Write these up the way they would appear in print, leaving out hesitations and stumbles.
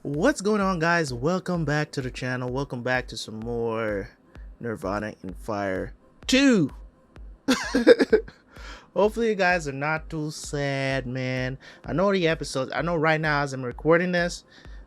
What's going on, guys? Welcome back to the channel. Welcome back to some more Nirvana in Fire 2. Hopefully you guys are not too sad, man. I know right now as I'm recording this,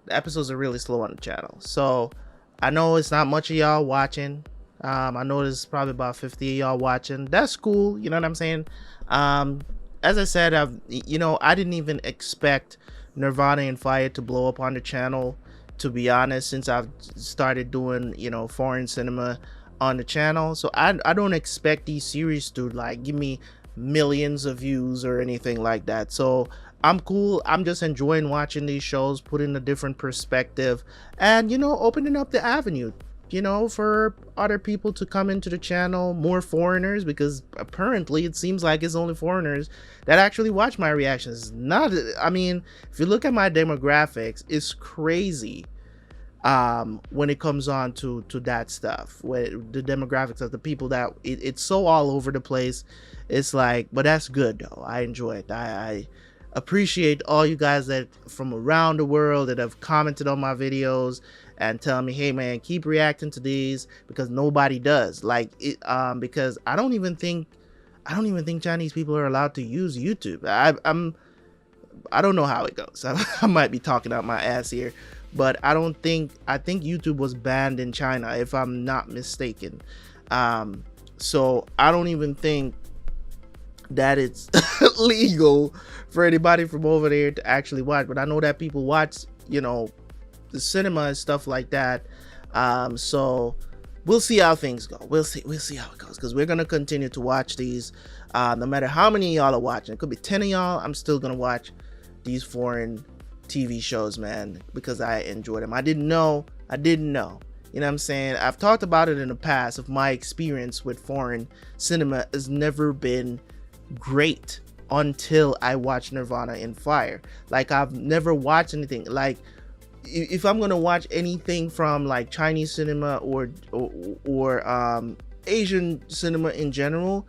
the episodes are really slow on the channel. So I know it's not much of y'all watching. I know there's probably about 50 of y'all watching. That's cool, you know what I'm saying? As I said, I didn't even expect Nirvana in Fire to blow up on the channel, to be honest, since I've started doing, foreign cinema on the channel. So I don't expect these series to like give me millions of views or anything like that. So I'm cool. I'm just enjoying watching these shows, putting a different perspective, and opening up the avenue for other people to come into the channel, more foreigners, because apparently it seems like it's only foreigners that actually watch my reactions. I mean, if you look at my demographics, it's crazy when it comes on to that stuff, where the demographics of the people that it's so all over the place. It's like, but that's good though. I enjoy it. I appreciate all you guys that from around the world that have commented on my videos and tell me, hey man, keep reacting to these, because nobody does like it. Because I don't even think Chinese people are allowed to use YouTube. I don't know how it goes. I might be talking out my ass here, but I think YouTube was banned in China, if I'm not mistaken. So I don't even think that it's legal for anybody from over there to actually watch, but I know that people watch, the cinema and stuff like that. So we'll see how things go. We'll see how it goes, because we're gonna continue to watch these, no matter how many of y'all are watching. It could be 10 of y'all. I'm still gonna watch these foreign TV shows, man, because I enjoy them. I didn't know. You know what I'm saying? I've talked about it in the past of my experience with foreign cinema has never been great until I watched Nirvana in Fire. Like, I've never watched anything like, if I'm gonna watch anything from like Chinese cinema or Asian cinema in general,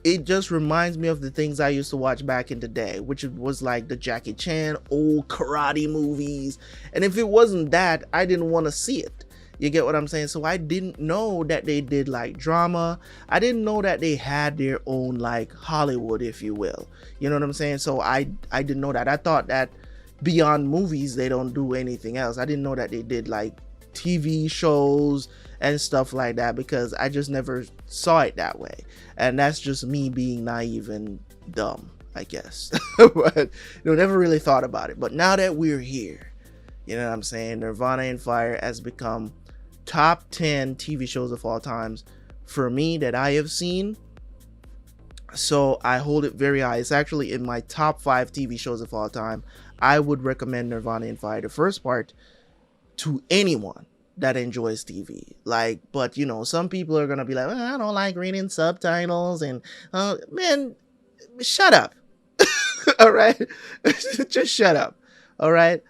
it just reminds me of the things I used to watch back in the day, which was like the Jackie Chan old karate movies. And if it wasn't that, I didn't want to see it. You get what I'm saying? So I didn't know that they did like drama. I didn't know that they had their own like Hollywood, if you will. You know what I'm saying? So I didn't know that. I thought that beyond movies they don't do anything else. I didn't know that they did like TV shows and stuff like that, because I just never saw it that way. And that's just me being naive and dumb, I guess. But never really thought about it. But now that we're here, you know what I'm saying, Nirvana in Fire has become top 10 TV shows of all times for me that I have seen. So I hold it very high. It's actually in my top 5 TV shows of all time. I would recommend Nirvana in Fire, the first part, to anyone that enjoys TV. Like, but some people are gonna be like, well, I don't like reading subtitles, and man, shut up. All right, just shut up. All right,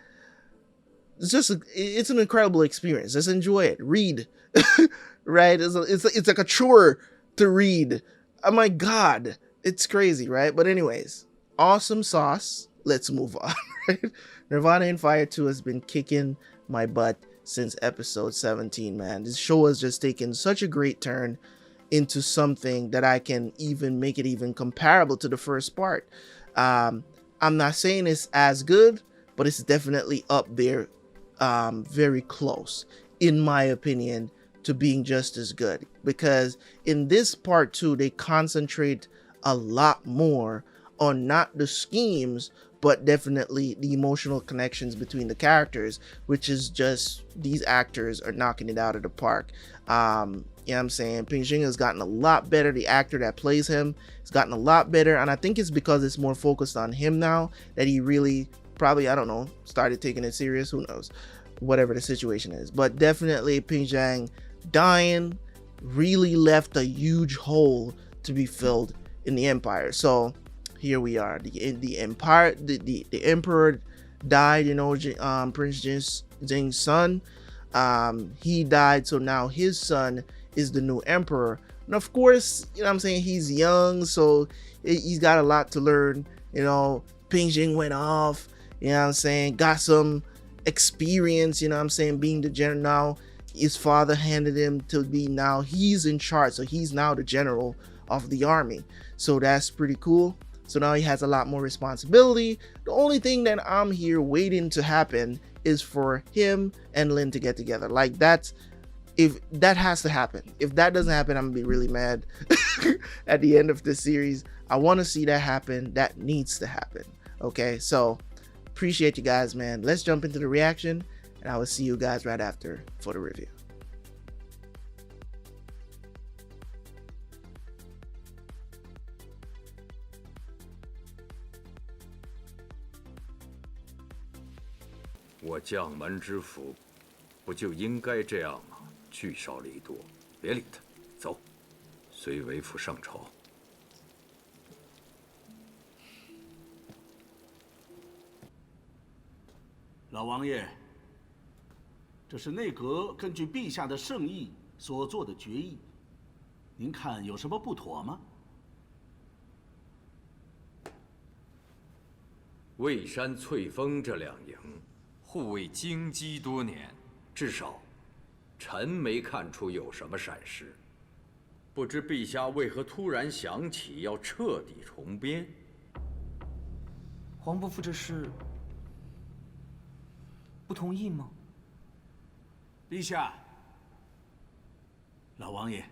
it's an incredible experience. Just enjoy it. Read. Right, it's like a chore to read. Oh my god, it's crazy, right? But anyways, awesome sauce. Let's move on. Right? Nirvana in Fire 2 has been kicking my butt since episode 17, man. This show has just taken such a great turn into something that I can even make it even comparable to the first part. I'm not saying it's as good, but it's definitely up there, very close, in my opinion, to being just as good. Because in this part 2, they concentrate a lot more on not the schemes, but definitely the emotional connections between the characters, which is just, these actors are knocking it out of the park. You know what I'm saying? Ping Jing has gotten a lot better. The actor that plays him has gotten a lot better, and I think it's because it's more focused on him now that he really probably, I don't know, started taking it serious. Who knows? Whatever the situation is. But definitely Ping Jing dying really left a huge hole to be filled in the Empire. So here we are. The Empire, the Emperor died, Prince Jing's son. He died, so now his son is the new emperor. And of course, I'm saying, he's young, so he's got a lot to learn. Ping Jing went off, got some experience, you know what I'm saying, being the general. Now his father handed him to be, now he's in charge, so he's now the general of the army. So that's pretty cool. So now he has a lot more responsibility. The only thing that I'm here waiting to happen is for him and Lin to get together. Like, that's, if that has to happen. If that doesn't happen, I'm gonna be really mad at the end of this series. I want to see that happen. That needs to happen. Okay, so appreciate you guys, man. Let's jump into the reaction, and I will see you guys right after for the review.我将门之福，不就应该这样吗？聚少离多，别理他，走，随为父上朝。老王爷，这是内阁根据陛下的圣意所做的决议，您看有什么不妥吗？蔚山、翠峰这两营护卫京畿多年，至少臣没看出有什么闪失。不知陛下为何突然想起要彻底重编？皇伯父这是不同意吗？陛下，老王爷，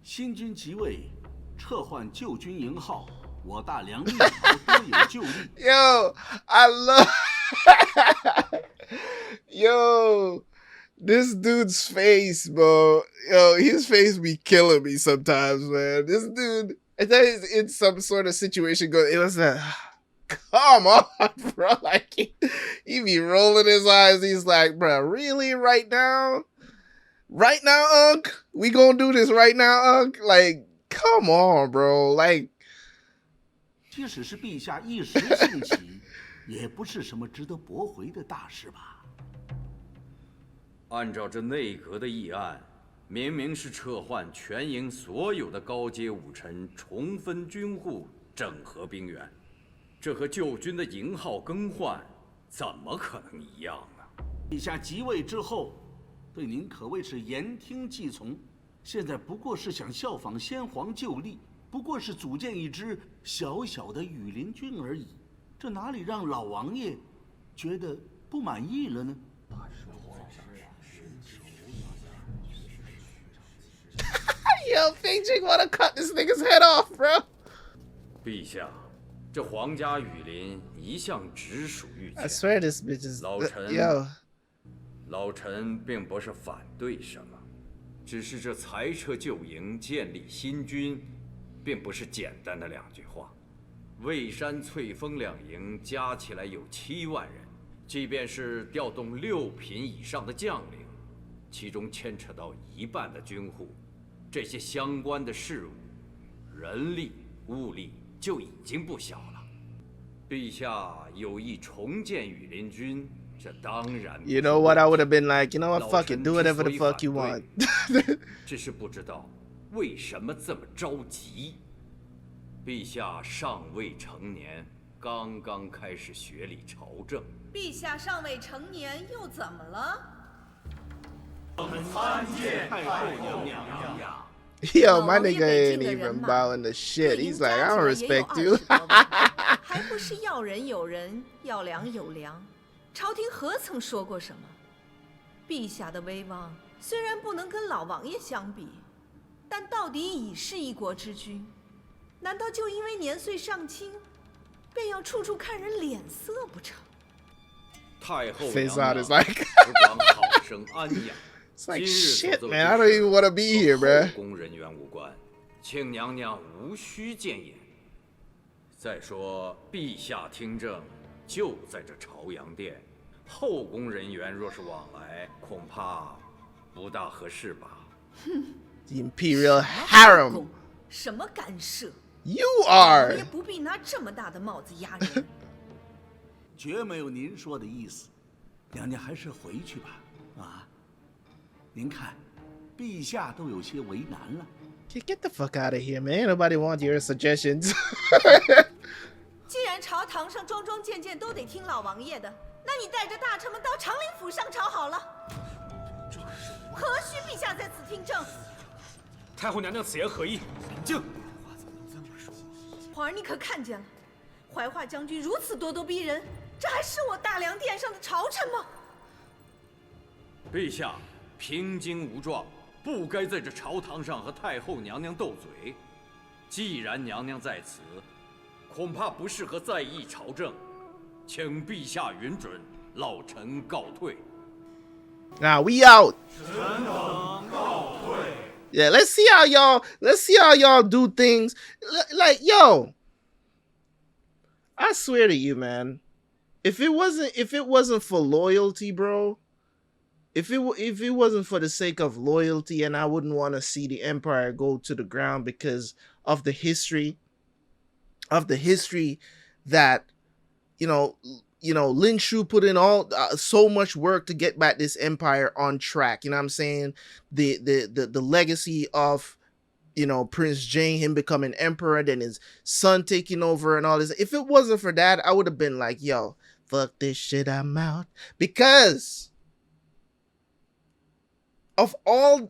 新君即位，撤换旧军营号，我大梁立朝多有旧例。Yo, I love Yo, this dude's face, bro. Yo, his face be killing me sometimes, man. This dude, I thought he's in some sort of situation going, it was like, come on, bro. Like, he be rolling his eyes. He's like, bro, really? Right now? Right now, Unc? We gonna do this right now, Unc? Like, come on, bro. Like, 即使是陛下一时兴起，也不是什么值得驳回的大事吧？按照这内阁的议案，明明是撤换全营所有的高阶武臣，重分军户，整合兵员。这和旧军的营号更换，怎么可能一样呢？陛下即位之后，对您可谓是言听计从。现在不过是想效仿先皇旧例，不过是组建一支小小的羽林军而已，这哪里让老王爷觉得不满意了呢yo, Fei Jing wanna cut this nigga's head off, bro. 陛下，这皇家羽林一向直属御 I 前， swear this bitch is, 老臣 yo. 老臣并不是反对什么，只是这裁撤旧营、建立新军，并不是简单的两句话。蔚山、翠峰两营加起来有7万人，即便是调动6品以上的将领，其中牵扯到1半的军户，这些相关的事务，人力、物力就已经不小了。陛下有意重建羽林军，这当然。You know what I would have been like? You know what? Fuck it, do whatever the fuck you want. 只是不知道为什么这么着急。陛下尚未成年，刚刚开始学理朝政。陛下尚未成年，又怎么了？参见太后娘娘。Yo, my nigga ain't even bowing the shit. He's like, I don't respect you. 还不是要人有人，要粮有粮。朝廷何曾说过什么？陛下的威望虽然不能跟老王爷相比，但到底已是一国之君。难道就因为年岁尚轻，便要处处看人脸色不成？太后娘 Face 娘 out is like 只管好生安养。It's like 今日所 shit, 做 man. I don't even want to be here, 和 bruh. 后宫人员无关，请娘娘无需谏言。再说，陛下听政就在这朝阳殿，后宫人员若是往来，恐怕不大合适吧。The Imperial Harem. 什么干涉？ You 王爷 are. 不必拿这么大的帽子压人。绝没有您说的意思，娘娘还是回去吧。啊，您看，陛下都有些为难了。Get the fuck out of here, man. Nobody wants your suggestions. 既然朝堂上桩桩件件都得听老王爷的，那那你带着大臣们到长陵府上朝好了。何须陛下在此听政？太后娘娘此言何意？禀敬。皇儿，你可看见了，怀化将军如此咄咄逼人，这还是我大梁殿上的朝臣吗？陛下平静无状，不该在这朝堂上和太后娘娘斗嘴。既然娘娘在此，恐怕不适合在意朝政，请陛下允准，老臣告退。Now we out. 臣等告退。 Yeah, let's see how y'all do things. Like, yo, I swear to you, man, if it wasn't for loyalty, bro, if it wasn't for the sake of loyalty, and I wouldn't want to see the empire go to the ground because of the history that, Lin Shu put in so much work to get back this empire on track. You know what I'm saying? The legacy of, Prince Jane, him becoming emperor, then his son taking over and all this. If it wasn't for that, I would have been like, yo, fuck this shit, I'm out. Because of all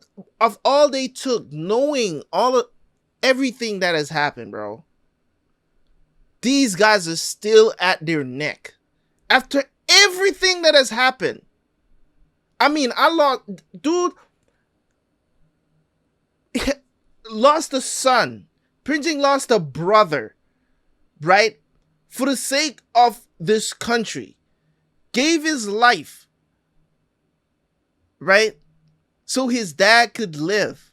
they took, knowing everything that has happened, bro, these guys are still at their neck. After everything that has happened. I mean, lost a son. Prince Jing lost a brother, right? For the sake of this country. Gave his life, right? So his dad could live.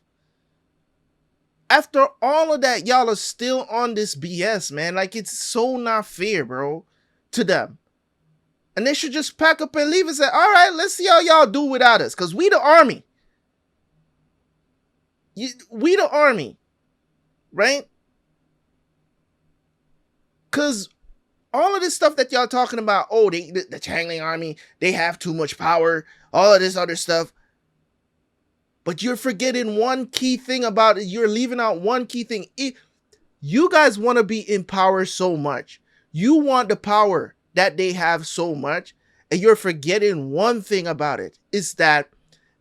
After all of that, y'all are still on this BS, man. Like, it's so not fair, bro, to them. And they should just pack up and leave and say, all right, let's see how y'all do without us. Because we the army. We the army. Right? Because all of this stuff that y'all talking about, oh, the Changling army, they have too much power. All of this other stuff. But you're forgetting one key thing about it. You're leaving out one key thing. You guys want to be in power so much. You want the power that they have so much, and you're forgetting one thing about it, is that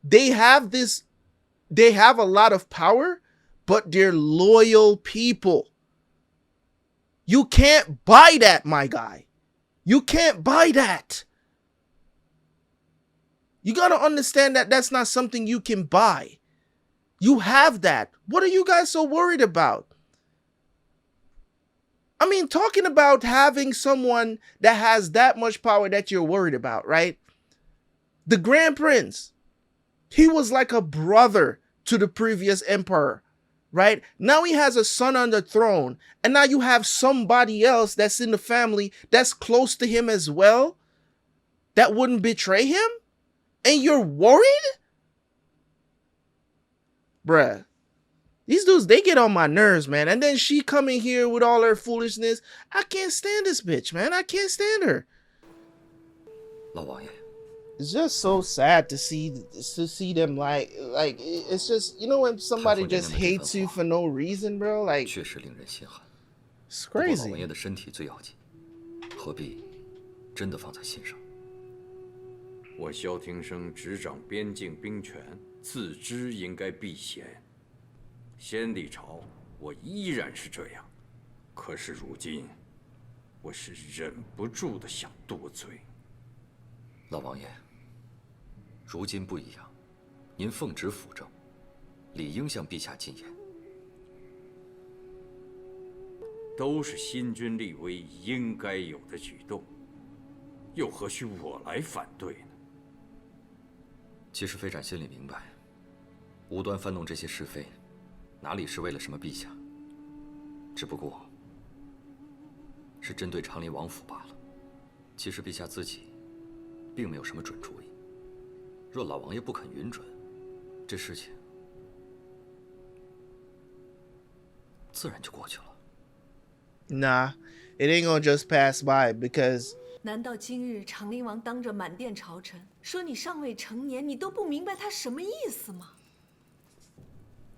they have a lot of power, but they're loyal people. You can't buy that, my guy. You can't buy that. You gotta understand that that's not something you can buy. You have that. What are you guys so worried about? I mean, talking about having someone that has that much power that you're worried about, right? The Grand Prince, he was like a brother to the previous emperor, right? Now he has a son on the throne, and now you have somebody else that's in the family that's close to him as well, that wouldn't betray him, and you're worried? Bruh. These dudes, they get on my nerves, man. And then she come in here with all her foolishness. I can't stand this bitch, man. I can't stand her. It's just so sad to see them like it's just, when somebody just hates you for no reason, bro. Like, it's crazy. 我萧庭生执掌边境兵权，自知应该避嫌。先帝朝，我依然是这样，可是如今，我是忍不住的想多嘴。老王爷，如今不一样，您奉旨辅政，理应向陛下进言。都是新君立威应该有的举动，又何须我来反对呢？其实飞展心里明白，无端翻弄这些是非，哪里是为了什么陛下？只不过是针对长林王府罢了。其实陛下自己并没有什么准主意，若老王爷不肯允准，这事情自然就过去了。Nah, it ain't gonna just pass by because. 难道今日长林王当着满殿朝臣说你尚未成年，你都不明白他什么意思吗？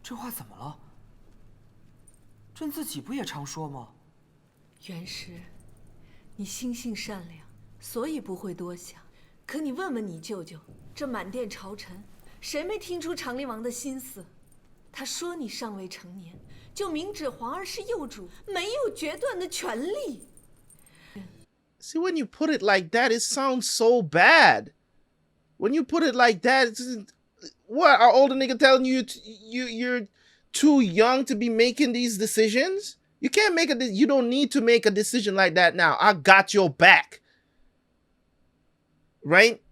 这话怎么了？朕自己不也常说吗？元师，你心性善良，所以不会多想。可你问问你舅舅，这满殿朝臣，谁没听出长陵王的心思？他说你尚未成年，就明指皇儿是幼主，没有决断的权利。See, when you put it like that, it sounds so bad. When you put it like that, what are older nigga telling you? You're too young to be making these decisions. You can't make you don't need to make a decision like that now. I got your back. Right?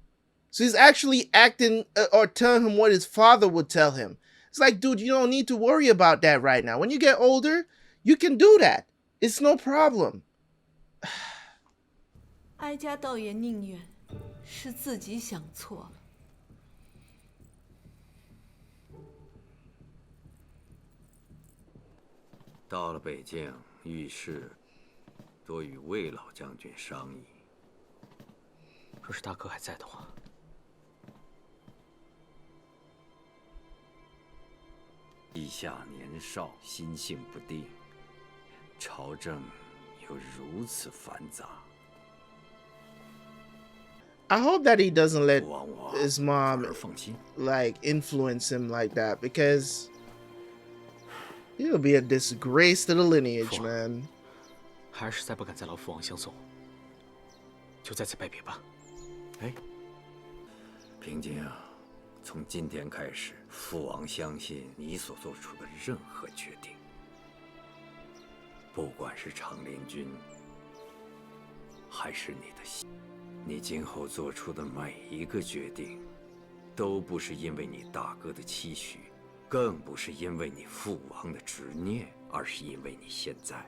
So he's actually acting or telling him what his father would tell him. It's like, dude, you don't need to worry about that right now. When you get older, you can do that. It's no problem. 哀家倒也宁愿是自己想错了。到了北境，遇事多与魏老将军商议。若是大哥还在的话，陛下年少，心性不定，朝政又如此繁杂。 I hope that he doesn't let his mom 而放心。 like influence him like that, because he'll be a disgrace to the lineage, man. 孩儿实在不敢再劳父王相送，就在此拜别吧。哎，平静啊，从今天开始，父王相信你所做出的任何决定，不管是长陵君，还是你的心。 你今后做出的每一个决定，都不是因为你大哥的期许，更不是因为你父王的执念，而是因为你现在，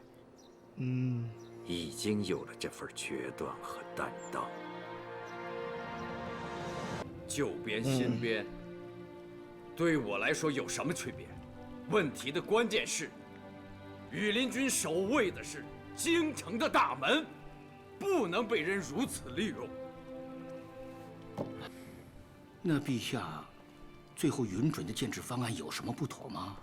已经有了这份决断和担当。旧编新编，对我来说有什么区别？问题的关键是，羽林军守卫的是京城的大门。 不能被人如此利用。那陛下最后允准的建制方案有什么不妥吗？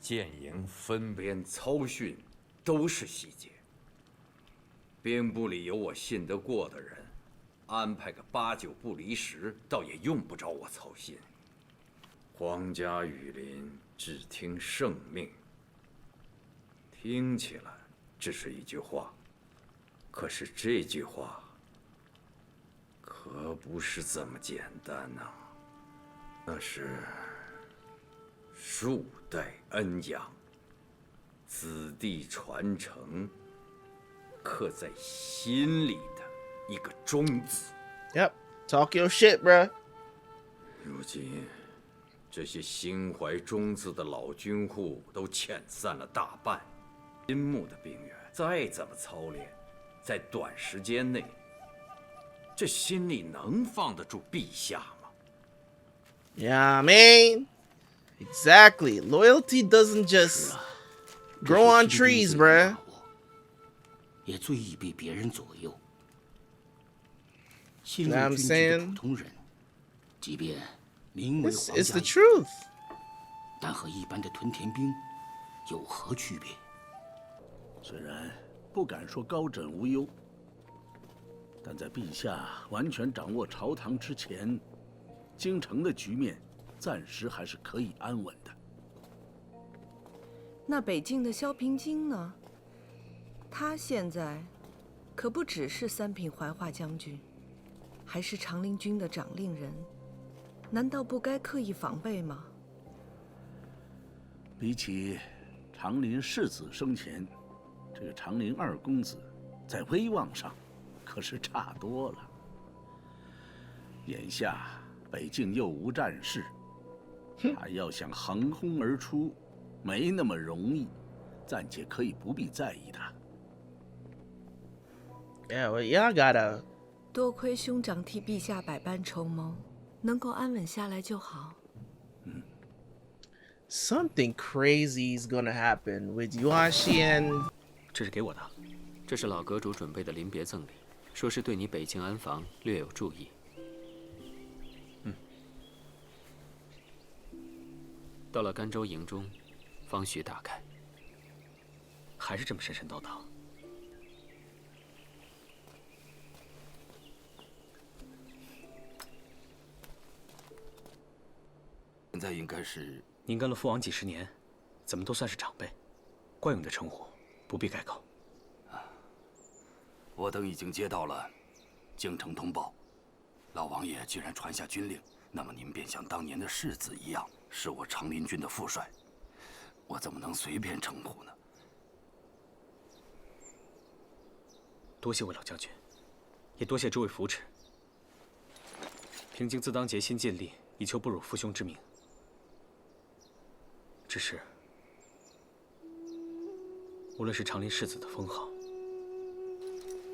建营、分编、操训都是细节。兵部里有我信得过的人，安排个8、9不离10，倒也用不着我操心。皇家羽林只听圣命，听起来。 只是一句话，可是这句话可不是这么简单呐，那是数代恩养、子弟传承，刻在心里的一个忠字。Yep, talk your shit, bro. 如今，这些心怀忠字的老军户都遣散了大半。 新募的兵员再怎么操练，在短时间内，这心里能放得住陛下吗 Yeah, I mean, exactly. Loyalty doesn't just grow on trees, bruh. 也最易被别人左右。新入 I'm 军籍的 saying 普通人，即便名为 It's 皇 the 家， truth. 但和一般的屯田兵有何区别？ 虽然不敢说高枕无忧，但在陛下完全掌握朝堂之前，京城的局面暂时还是可以安稳的。那北境的萧平京呢？他现在可不只是3品怀化将军，还是长陵军的长令人，难道不该刻意防备吗？比起长林世子生前，这个长陵2公子在威望上可是差多了。眼下北境又无战事，他要想横空而出，没那么容易，暂且可以不必在意他。 Yeah, well, y'all gotta. 多亏兄长替陛下百般筹谋，能够安稳下来就好。Something crazy is gonna happen with Yuanxi and. 这是给我的，这是老阁主准备的临别赠礼，说是对你北境安防略有注意。到了甘州营中，方许打开，还是这么神神叨叨。在应该是您跟了父王几十年，怎么都算是长辈，惯用的称呼不必改口。我等已经接到了京城通报，老王爷既然传下军令，那么您便像当年的世子一样，是我长林军的副帅，我怎么能随便称呼呢？多谢魏老将军，也多谢诸位扶持。平京自当竭心尽力，以求不辱父兄之名。只是，无论是长林世子的封号，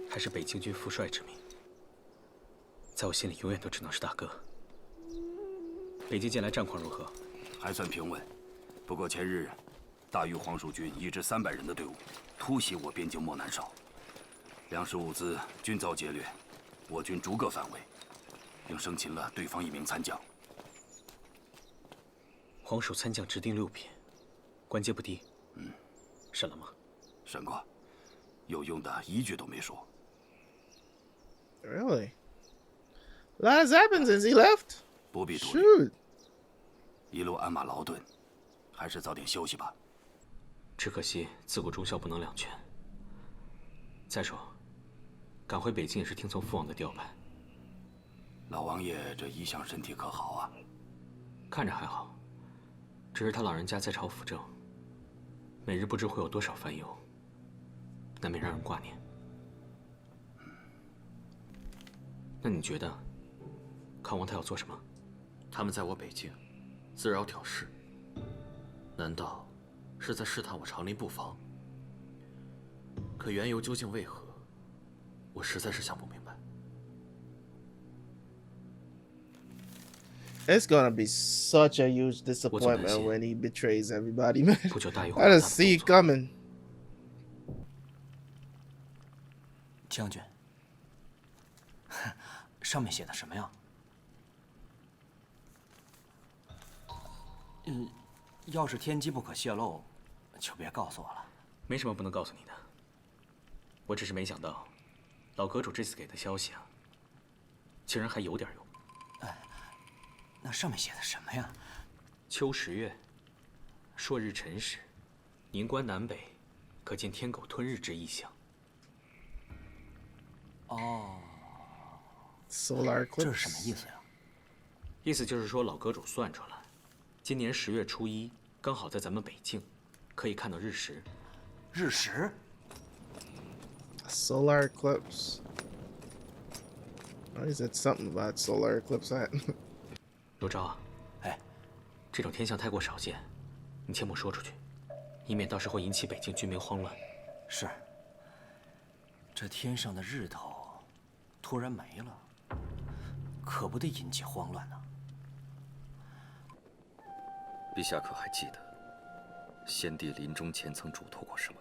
还是北京军副帅之名，在我心里永远都只能是大哥。北京近来战况如何？还算平稳，不过前日，大余黄蜀军1支300人的队伍突袭我边境莫南哨，粮食物资均遭劫掠，我军逐个反围，并生擒了对方1名参将。黄蜀参将直定6品，官阶不低。审了吗？审过，有用的一句都没说。Really? A lot has happened since he left. 不必多虑， Shoot. 一路鞍马劳顿，还是早点休息吧。只可惜自古忠孝不能两全。再说，赶回北京也是听从父王的调派。老王爷这一向身体可好啊？看着还好，只是他老人家在朝辅政，每日不知会有多少烦忧，难免让人挂念。那你觉得，康王他要做什么？他们在我北京，自扰挑事，难道是在试探我长林布防？可缘由究竟为何，我实在是想不明白。It's gonna be such a huge disappointment when he betrays everybody, man. 不久大于 I just see it coming. 将军，上面写的什么呀？要是天机不可泄露，就别告诉我了。没什么不能告诉你的，我只是没想到，老阁主这次给的消息啊，竟然还有点用。那上面写的什么呀？秋10月，朔日辰时，宁关南北，可见天狗吞日之异象。哦， Solar 这 eclipse. 是什么意思呀？意思就是说，老阁主算出来，今年10月初1，刚好在咱们北境，可以看到日食。日食？ Solar eclipse. He said something about solar eclipse that. 罗昭啊，哎，这种天象太过少见，你切莫说出去，以免到时候引起北京军民慌乱。是。这天上的日头突然没了，可不得引起慌乱呢。陛下可还记得，先帝临终前曾嘱托过什么？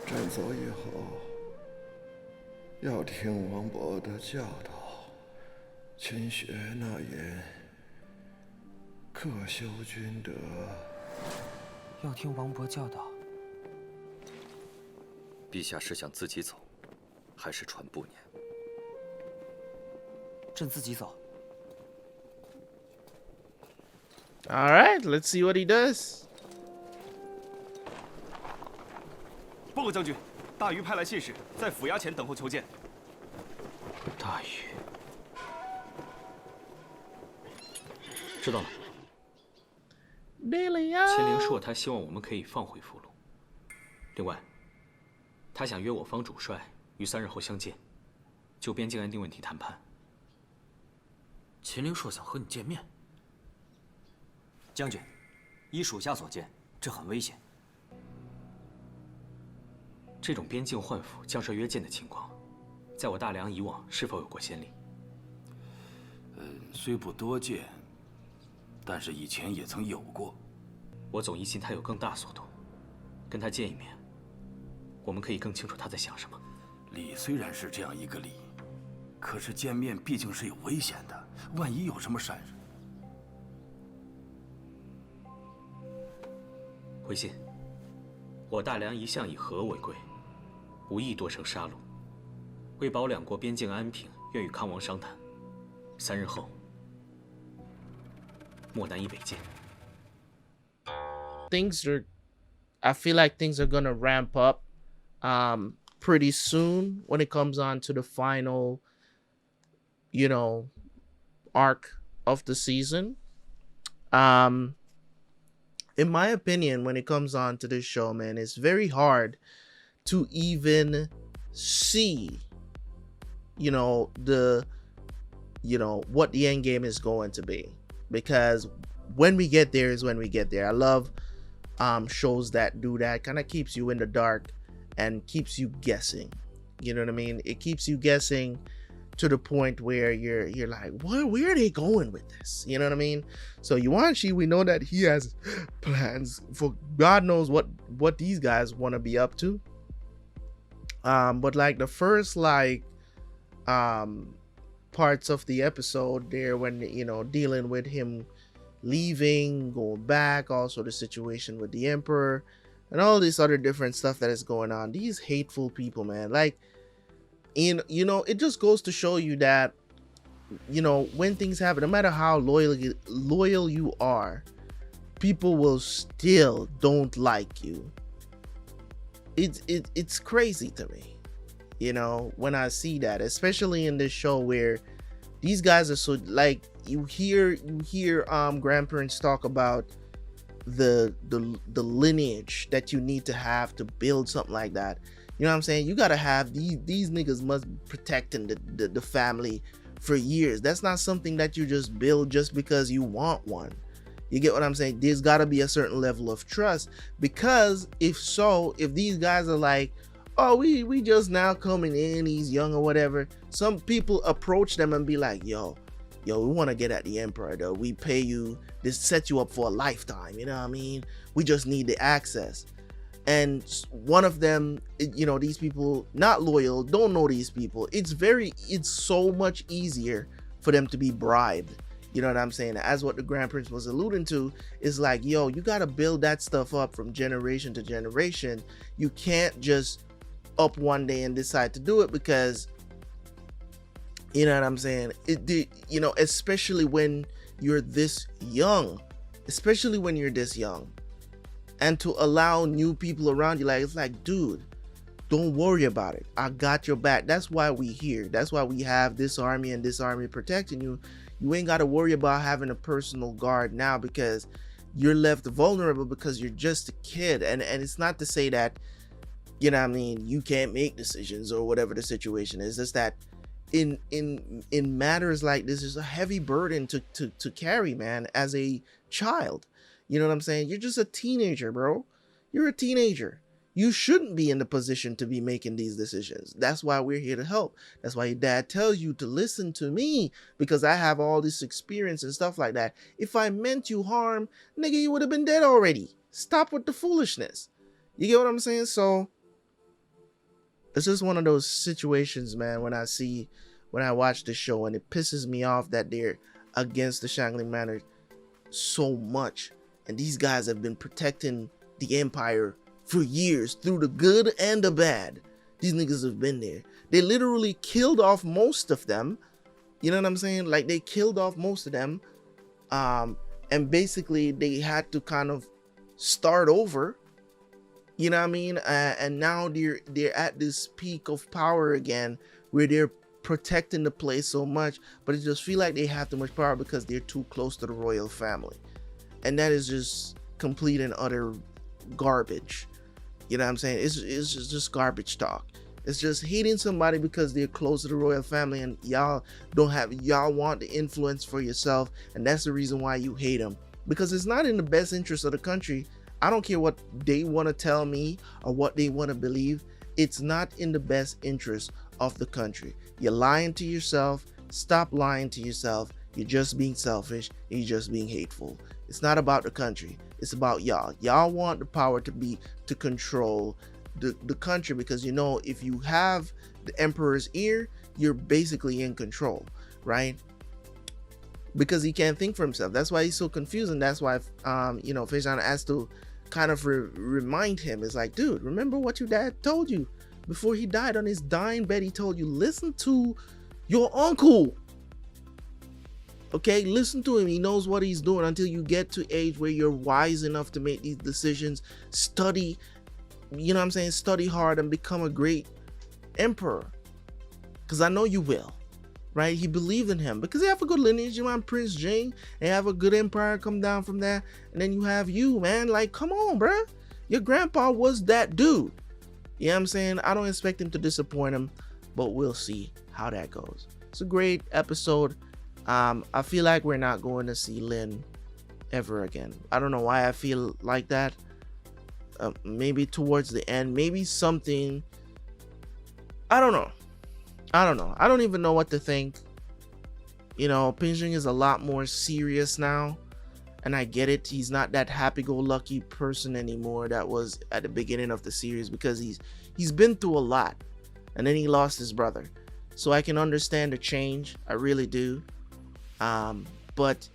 朕走以后，要听王伯的教导，勤学纳言，克修君德。要听王伯教导。陛下是想自己走，还是传步辇？朕自己走。 All right, let's see what he does. 报告将军，大鱼派来信使，在府衙前等候求见。大禹，知道了。秦陵说他希望我们可以放回俘虏。另外，他想约我方主帅于3日后相见，就边境安定问题谈判。秦陵说想和你见面。 将军，依属下所见，这很危险。这种边境换俘、将帅约见的情况，在我大梁以往是否有过先例？虽不多见，但是以前也曾有过。我总疑心他有更大所图，跟他见一面，我们可以更清楚他在想什么。礼虽然是这样一个礼，可是见面毕竟是有危险的，万一有什么闪失。 回信，我大梁一向以和为贵，无意多生杀戮。为保两国边境安平，愿与康王商谈。3日后，漠南以北界。I feel like things are gonna ramp up pretty soon when it comes on to the final, arc of the season. In my opinion, when it comes on to this show, man, it's very hard to even see, what the end game is going to be, because when we get there is when we get there. I love shows that do that. Kind of keeps you in the dark and keeps you guessing. You know what I mean? It keeps you guessing to the point where you're like, where are they going with this? You know what I mean? So Yuanshi, we know that he has plans for God knows what these guys want to be up to. But like the first parts of the episode there, when dealing with him leaving, going back, also the situation with the Emperor and all this other different stuff that is going on. These hateful people, man, like, it just goes to show you that, when things happen, no matter how loyal you are, people will still don't like you. It's crazy to me, when I see that, especially in this show where these guys are so, like, you hear grandparents talk about the lineage that you need to have to build something like that. You know what I'm saying? You gotta have these niggas must be protecting the family for years. That's not something that you just build just because you want one. You get what I'm saying? There's gotta be a certain level of trust, because if these guys are like, oh, we just now coming in, he's young or whatever, some people approach them and be like, yo, we want to get at the Emperor though. We pay you, this set you up for a lifetime, you know what I mean? We just need the access. And one of them, these people not loyal, don't know these people. It's so much easier for them to be bribed. You know what I'm saying? As what the Grand Prince was alluding to, is like, yo, you got to build that stuff up from generation to generation. You can't just up one day and decide to do it, because, you know what I'm saying? Especially when you're this young, and to allow new people around you, it's like, dude, don't worry about it. I got your back. That's why we here. That's why we have this army and this army protecting you. You ain't got to worry about having a personal guard now, because you're left vulnerable because you're just a kid. And it's not to say that, you can't make decisions or whatever the situation is. It's that in matters like this, is a heavy burden to carry, man, as a child. You know what I'm saying? You're just a teenager, bro. You're a teenager. You shouldn't be in the position to be making these decisions. That's why we're here to help. That's why your dad tells you to listen to me, because I have all this experience and stuff like that. If I meant you harm, nigga, you would have been dead already. Stop with the foolishness. You get what I'm saying? So it's just one of those situations, man, when I watch the show, and it pisses me off that they're against the Shangling Manor so much. And these guys have been protecting the Empire for years, through the good and the bad. These niggas have been there. They literally killed off most of them. You know what I'm saying? Like, they killed off most of them. And basically they had to kind of start over. You know what I mean? And now they're at this peak of power again, where they're protecting the place so much, but it just feel like they have too much power because they're too close to the royal family. And that is just complete and utter garbage. You know what I'm saying? It's just garbage talk. It's just hating somebody because they're close to the royal family, and y'all want the influence for yourself, and that's the reason why you hate them, because it's not in the best interest of the country. I don't care what they want to tell me or what they want to believe. It's not in the best interest of the country. You're lying to yourself. Stop lying to yourself. You're just being selfish, and you're just being hateful. It's not about the country. It's about y'all. Y'all want the power to control the country, because if you have the emperor's ear, you're basically in control, right? Because he can't think for himself. That's why he's so confused, and that's why Feijana has to kind of remind him. It's like, dude, remember what your dad told you before he died. On his dying bed, he told you, listen to your uncle. Okay, listen to him. He knows what he's doing until you get to age where you're wise enough to make these decisions. Study, you know what I'm saying? Study hard and become a great emperor. Because I know you will, right? He believed in him because they have a good lineage. You want Prince Jing and have a good empire come down from that. And then you have you, man. Like, come on, bruh. Your grandpa was that dude. You know what I'm saying? I don't expect him to disappoint him, but we'll see how that goes. It's a great episode. I feel like we're not going to see Lin ever again. I don't know why I feel like that. Maybe towards the end, maybe something. I don't know. I don't even know what to think. You know, Pinjing is a lot more serious now, and I get it. He's not that happy-go-lucky person anymore that was at the beginning of the series, because he's been through a lot, and then he lost his brother. So I can understand the change. I really do. But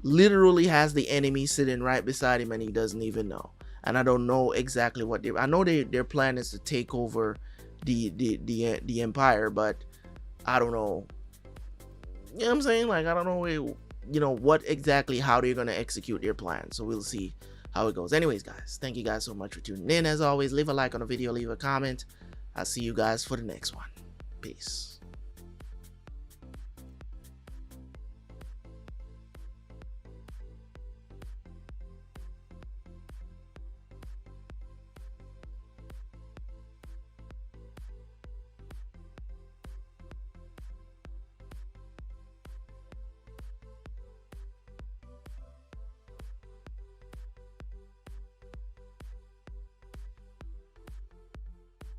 literally has the enemy sitting right beside him and he doesn't even know. And I don't know exactly what I know their plan is to take over the empire, but I don't know. You know what I'm saying? Like, I don't know, you know, what exactly, how they're going to execute their plan. So we'll see how it goes. Anyways, guys, thank you guys so much for tuning in. As always, leave a like on the video, leave a comment. I'll see you guys for the next one. Peace.